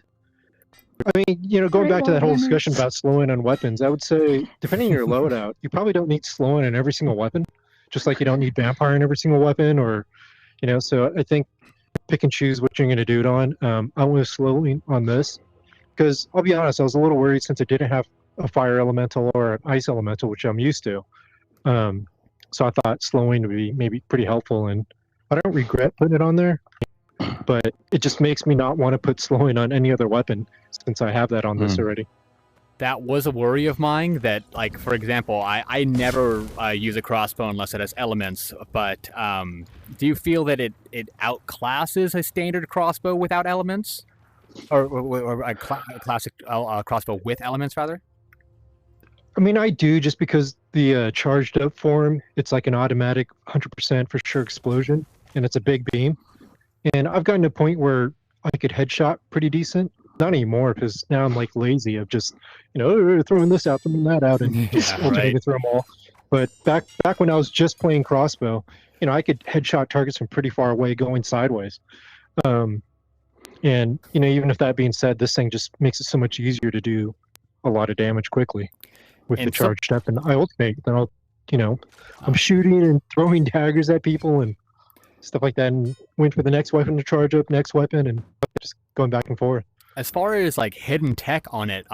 mean, going back to that whole discussion about slowing on weapons, I would say, depending on your loadout, you probably don't need slowing in every single weapon, just like you don't need vampire in every single weapon, or, so I think pick and choose what you're going to do it on. I went slowing on this, because I'll be honest, I was a little worried since it didn't have a fire elemental or an ice elemental, which I'm used to. So I thought slowing would be maybe pretty helpful, and I don't regret putting it on there, but it just makes me not want to put slowing on any other weapon since I have that on this already. That was a worry of mine that, like, for example, I never use a crossbow unless it has elements, but do you feel that it outclasses a standard crossbow without elements? Or a classic crossbow with elements, rather? I mean, I do, just because the charged up form, it's like an automatic 100% for sure explosion, and it's a big beam. And I've gotten to a point where I could headshot pretty decent. Not anymore, because now I'm like lazy of just, throwing this out, throwing that out, and just alternating through them all. But back when I was just playing crossbow, I could headshot targets from pretty far away going sideways. And, even if that being said, this thing just makes it so much easier to do a lot of damage quickly with the charged up. And I alternate, then I'm shooting and throwing daggers at people and stuff like that, and wait for the next weapon to charge up, next weapon, and just going back and forth. As far as like hidden tech on it,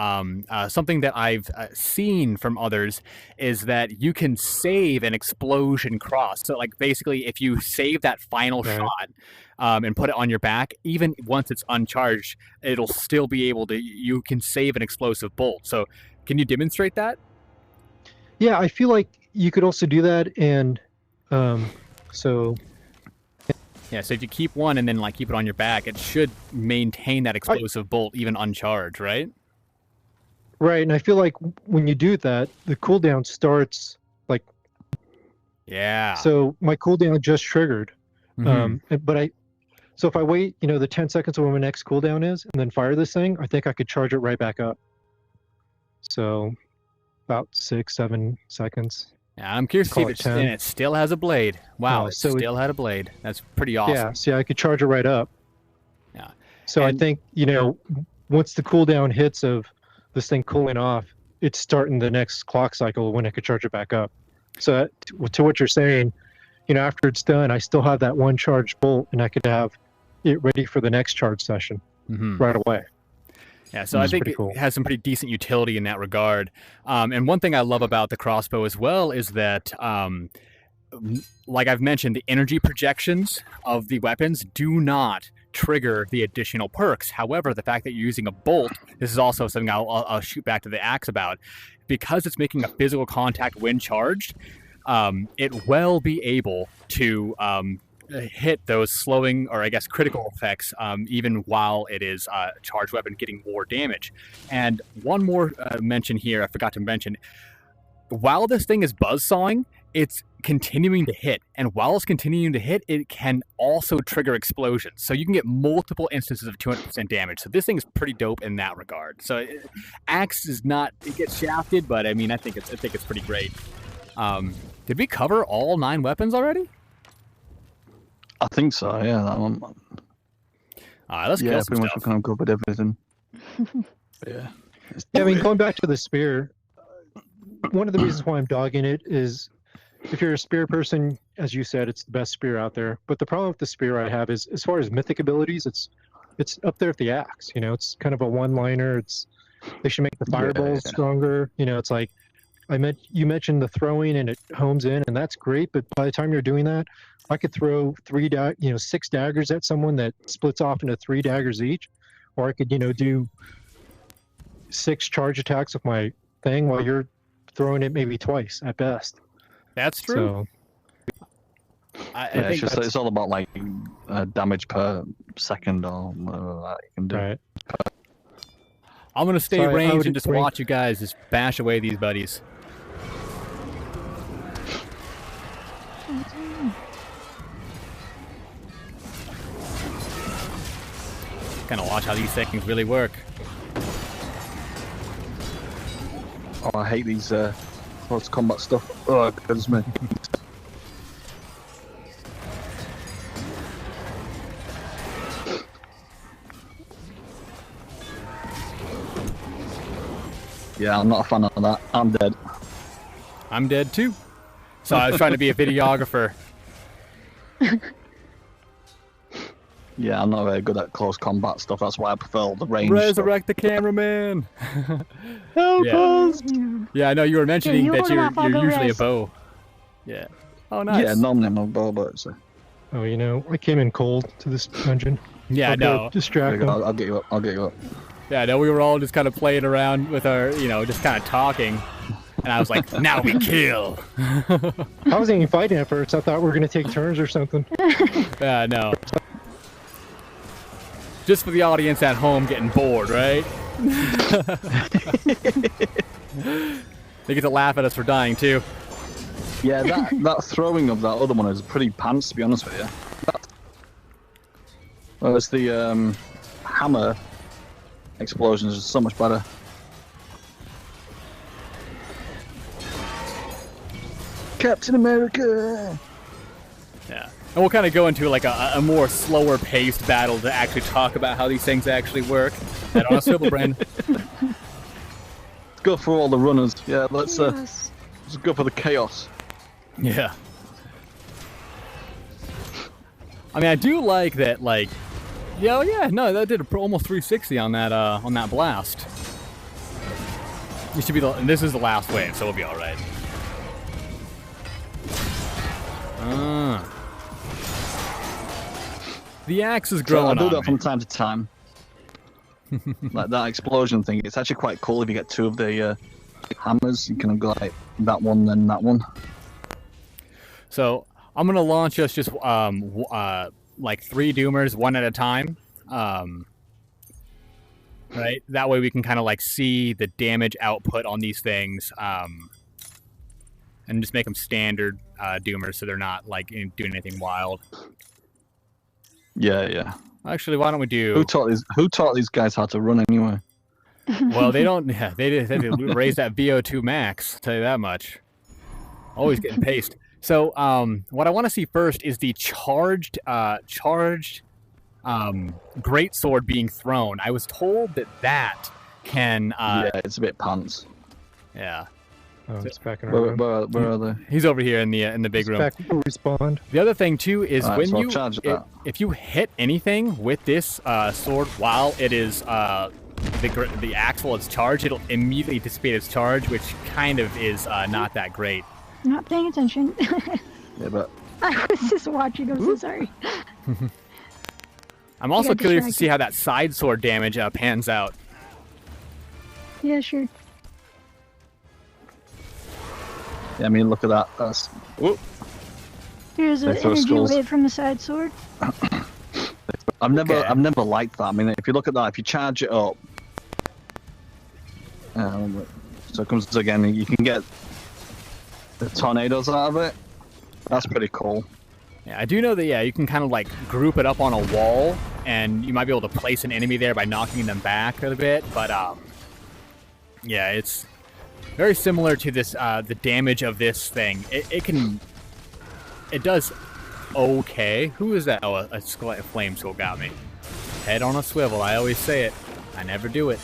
something that I've seen from others is that you can save an explosion cross. So like basically if you save that final shot and put it on your back, even once it's uncharged, it'll still be able to, you can save an explosive bolt. So can you demonstrate that? Yeah, I feel like you could also do that, and Yeah, so if you keep one and then like keep it on your back, it should maintain that explosive bolt even uncharged, right? Right, and I feel like when you do that, the cooldown starts like. Yeah. So my cooldown just triggered, so if I wait, the 10 seconds of when my next cooldown is, and then fire this thing, I think I could charge it right back up. So, about 6-7 seconds. Yeah, I'm curious to see if it still has a blade. Wow, it still had a blade. That's pretty awesome. Yeah, see, I could charge it right up. Yeah. So I think, once the cooldown hits of this thing cooling off, it's starting the next clock cycle when I could charge it back up. So to what you're saying, after it's done, I still have that one charged bolt, and I could have it ready for the next charge session right away. Yeah, so I think it has some pretty decent utility in that regard. And one thing I love about the crossbow as well is that, like I've mentioned, the energy projections of the weapons do not trigger the additional perks. However, the fact that you're using a bolt, this is also something I'll shoot back to the axe about, because it's making a physical contact when charged, it will be able to hit those slowing, or I guess critical effects, even while it is a charged weapon getting more damage. And one more mention here, I forgot to mention, while this thing is buzzsawing, it's continuing to hit. And while it's continuing to hit, it can also trigger explosions. So you can get multiple instances of 200% damage. So this thing is pretty dope in that regard. So axe is not, it gets shafted, but I mean, I think it's pretty great. Did we cover all 9 weapons already? I think so, yeah, that one. All right, let's kill some pretty much we kind of covered everything. Yeah, I mean, going back to the spear, one of the reasons why I'm dogging it is, if you're a spear person, as you said, it's the best spear out there. But the problem with the spear I have is, as far as mythic abilities, it's up there with the axe. You know, it's kind of a one-liner. They should make the fireballs stronger. You know, it's like, you mentioned the throwing and it homes in, and that's great. But by the time you're doing that, I could throw 6 daggers at someone that splits off into 3 daggers each, or I could, do 6 charge attacks with my thing while you're throwing it maybe twice at best. That's true. So, I think it's all about like damage per second or whatever that you can do. Right. I'm gonna stay ranged and just watch you guys just bash away these buddies. Kind of watch how these things really work. Oh, I hate these close combat stuff. Oh, goodness me. Yeah, I'm not a fan of that. I'm dead. I'm dead too. So I was trying to be a videographer. Yeah, I'm not very good at close combat stuff. That's why I prefer the range. Resurrect the cameraman. Help us! Yeah, I know you were mentioning that you're usually a bow. Yeah. Oh, nice. Yeah, normally I'm a bow, but Oh, I came in cold to this dungeon. Yeah, no. Distract them. I'll get you up. I'll get you up. Yeah, I know we were all just kind of playing around with our, just kind of talking. And I was like, now we kill. I wasn't even fighting at first. I thought we were going to take turns or something. Yeah, no. Just for the audience at home getting bored, right? They get to laugh at us for dying, too. Yeah, that throwing of that other one is pretty pants, to be honest with you. Whereas the hammer explosions is so much better. Captain America! Yeah. And we'll kind of go into like a more slower paced battle to actually talk about how these things actually work. Head on a swivel, Brandon. Let's go for all the runners. Yeah, let's go for the chaos. Yeah. I mean, I do like that, like, that did almost 360 on that blast. This should be this is the last wave, so we'll be all right. The axe is growing. I do that from time to time. Like that explosion thing. It's actually quite cool if you get 2 of the hammers. You can go like that one, then that one. So I'm gonna launch us just like 3 doomers, one at a time. Right. That way we can kind of like see the damage output on these things, and just make them standard doomers, so they're not like doing anything wild. Yeah. Actually, why don't we do? Who taught these guys how to run anyway? Well, they don't. Yeah, they did raise that VO2 max. I'll tell you that much. Always getting paced. So, what I want to see first is the charged greatsword being thrown. I was told that can. Yeah, it's a bit pants. Yeah. Oh, it's back in our room. Where are they? He's over here in the big room. Back before we spawned. The other thing too is when if you hit anything with this sword while it is the axe while it's charged, it'll immediately dissipate its charge, which kind of is not that great. Not paying attention. Yeah, but I was just watching. I'm so sorry. I'm also curious to see how that side sword damage pans out. Yeah, sure. yeah, I mean, look at that. That's Here's an energy wave from the side sword. I've never liked that. I mean, if you look at that, if you charge it up, so it comes again, you can get the tornadoes out of it. That's pretty cool. Yeah, I do know that, you can kind of like group it up on a wall, and you might be able to place an enemy there by knocking them back a bit, but yeah, it's very similar to this, the damage of this thing. It does okay. Who is that? Oh, a flame soul got me. Head on a swivel, I always say it. I never do it.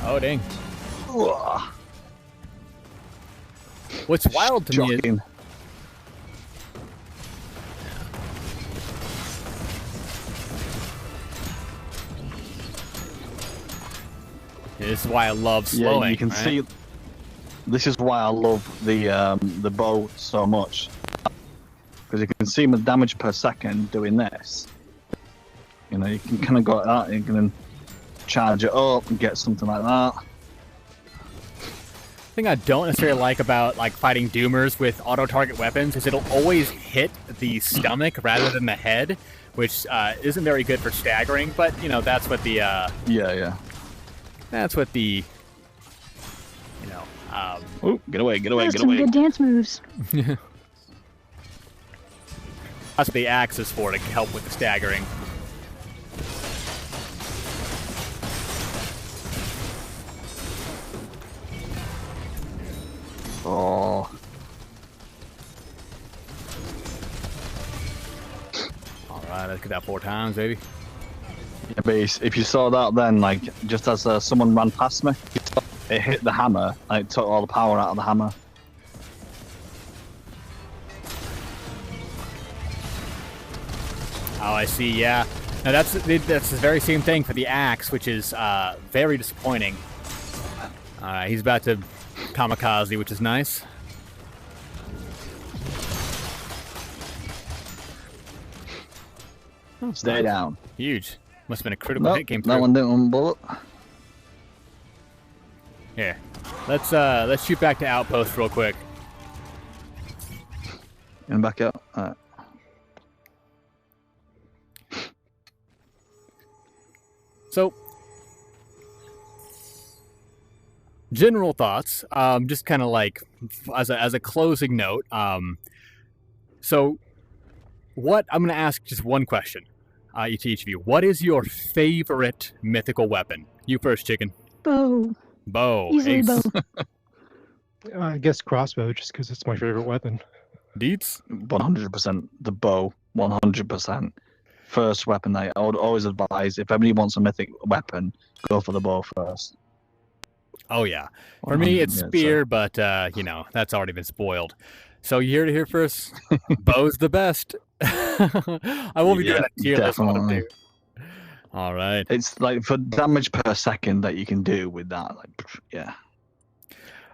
Oh, dang. What's wild to me is... This is why I love slowing. Yeah, you can see. This is why I love the bow so much, because you can see the damage per second doing this. You know, you can kind of go like that, and you can then charge it up and get something like that. The thing I don't necessarily like about like fighting Doomers with auto-target weapons is it'll always hit the stomach rather than the head, which isn't very good for staggering. But you know, that's what the yeah. That's what the Ooh, get away! Those some good dance moves. That's what the axe is for, to help with the staggering. Oh. Alright, let's get that 4 times, baby. Yeah, but if you saw that then, like, just as someone ran past me, it hit the hammer, and it took all the power out of the hammer. Oh, I see, yeah. Now that's the very same thing for the axe, which is very disappointing. He's about to kamikaze, which is nice. Oh, stay down. Huge. Must have been a critical hit came through. That one didn't one bullet. Here. Let's shoot back to Outpost real quick. And back out. Alright. So, general thoughts, just kind of like as a closing note. So, what I'm going to ask just one question to each of you. What is your favorite mythical weapon? You first, Chicken. Bow. Easily Ace. bow. I guess crossbow, just because it's my favorite weapon. Deets? 100% the bow. 100%. First weapon I would always advise, if anybody wants a mythic weapon, go for the bow first. Oh, yeah. For me, it's spear, but, you know, that's already been spoiled. So you heard it here first. Bow's the best. I will be doing that tier list one of two. All right. It's like for damage per second that you can do with that. Like, yeah.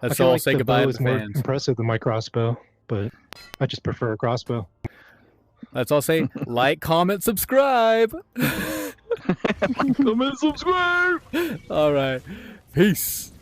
Let's all all say goodbye to the more fans. impressive than my crossbow, but I just prefer a crossbow. Let's all say like, comment, subscribe. Comment, subscribe. All right. Peace.